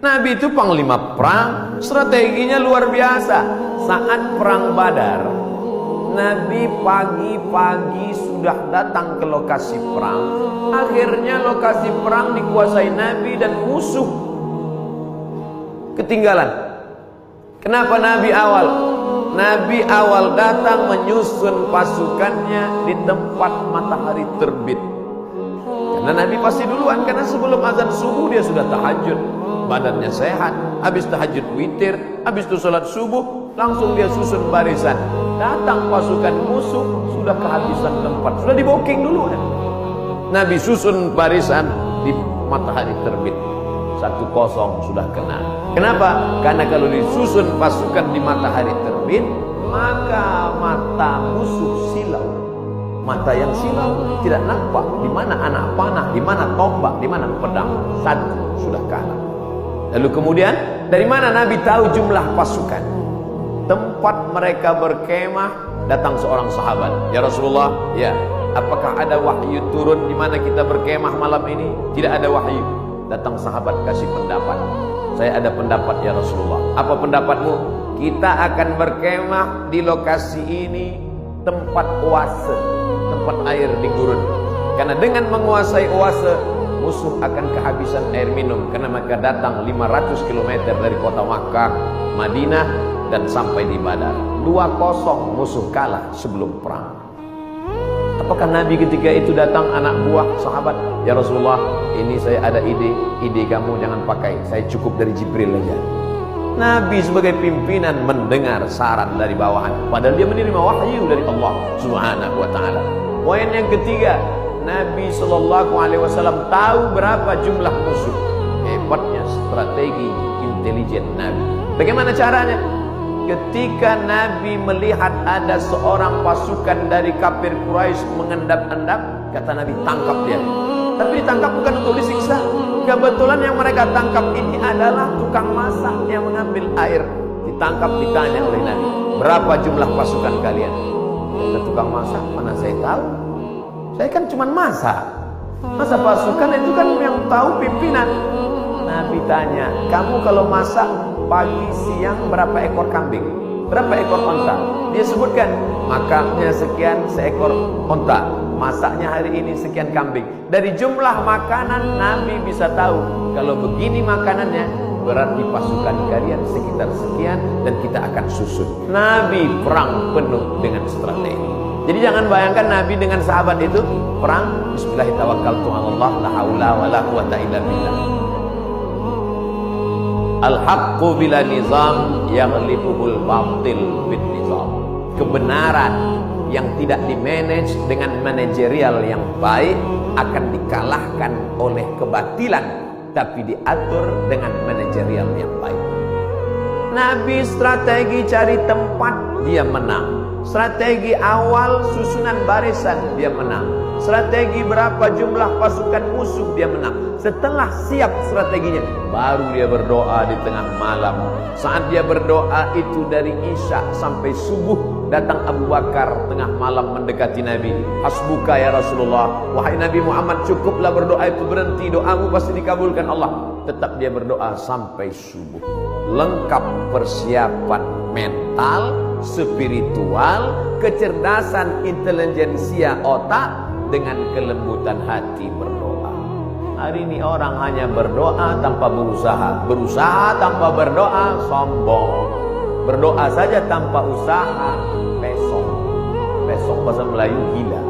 Nabi itu panglima perang, strateginya luar biasa. Saat perang Badar, Nabi pagi-pagi sudah datang ke lokasi perang. Akhirnya lokasi perang dikuasai Nabi dan musuh ketinggalan. Kenapa Nabi awal? Nabi awal datang menyusun pasukannya di tempat matahari terbit. Karena Nabi pasti duluan, karena sebelum azan subuh dia sudah tahajud, badannya sehat. Habis tahajud witir, habis itu sholat subuh, langsung dia susun barisan. Datang pasukan musuh, sudah kehabisan tempat, sudah di booking duluan. Nabi susun barisan di matahari terbit. 1-0 sudah kena. Kenapa? Karena kalau disusun pasukan di matahari terbit, maka mata musuh silau. Mata yang silau tidak nampak di mana anak panah, di mana tombak, di mana pedang. Satu sudah kalah. Lalu kemudian dari mana Nabi tahu jumlah pasukan? Tempat mereka berkemah, datang seorang sahabat. Ya Rasulullah, ya, apakah ada wahyu turun di mana kita berkemah malam ini? Tidak ada wahyu. Datang sahabat kasih pendapat. Saya ada pendapat ya Rasulullah. Apa pendapatmu? Kita akan berkemah di lokasi ini, tempat oase, tempat air di gurun. Karena dengan menguasai oase, musuh akan kehabisan air minum. Karena mereka datang 500 km dari kota Makkah, Madinah, dan sampai di Badar. 2-0 musuh kalah sebelum perang. Apakah Nabi ketika itu datang anak buah sahabat? Ya Rasulullah, ini saya ada ide kamu jangan pakai, saya cukup dari Jibril aja. Nabi sebagai pimpinan mendengar saran dari bawahan, padahal dia menerima wahyu dari Allah Subhanahu wa taala. Poin yang ketiga, Nabi SAW tahu berapa jumlah musuh. Hebatnya strategi intelijen Nabi. Bagaimana caranya? Ketika Nabi melihat ada seorang pasukan dari kafir Quraisy mengendap-endap, kata Nabi, tangkap dia. Tapi ditangkap bukan untuk disiksa. Kebetulan yang mereka tangkap ini adalah tukang masak yang mengambil air. Ditangkap, ditanya oleh Nabi, berapa jumlah pasukan kalian? Kata tukang masak, mana saya tahu? Saya kan cuma masak. Masa pasukan itu kan yang tahu pimpinan. Nabi tanya, kamu kalau masak pagi siang berapa ekor kambing? Berapa ekor onta? Dia sebutkan, makannya sekian seekor onta, masaknya hari ini sekian kambing. Dari jumlah makanan Nabi bisa tahu, kalau begini makanannya berarti pasukan kalian sekitar sekian dan kita akan susun. Nabi perang penuh dengan strategi. Jadi jangan bayangkan Nabi dengan sahabat itu perang Bismillahirrahmanirrahim, la haula wala quwata illa billah. Al-haqqu bila nizam yaghlibuhul batil bin nizam. Kebenaran yang tidak dimanage dengan manajerial yang baik akan dikalahkan oleh kebatilan, tapi diatur dengan manajerial yang baik. Nabi strategi cari tempat, dia menang. Strategi awal susunan barisan, dia menang. Strategi berapa jumlah pasukan musuh, dia menang. Setelah siap strateginya, baru dia berdoa di tengah malam. Saat dia berdoa itu dari Isya sampai subuh, datang Abu Bakar tengah malam mendekati Nabi. Hasbuka ya Rasulullah, wahai Nabi Muhammad, cukuplah berdoa itu, berhenti, doamu pasti dikabulkan Allah. Tetap dia berdoa sampai subuh. Lengkap persiapan mental, spiritual, kecerdasan intelijensia otak dengan kelembutan hati berdoa. Hari ini orang hanya berdoa tanpa berusaha, berusaha tanpa berdoa, sombong. Berdoa saja tanpa usaha, pesong. Pesong bahasa Melayu gila.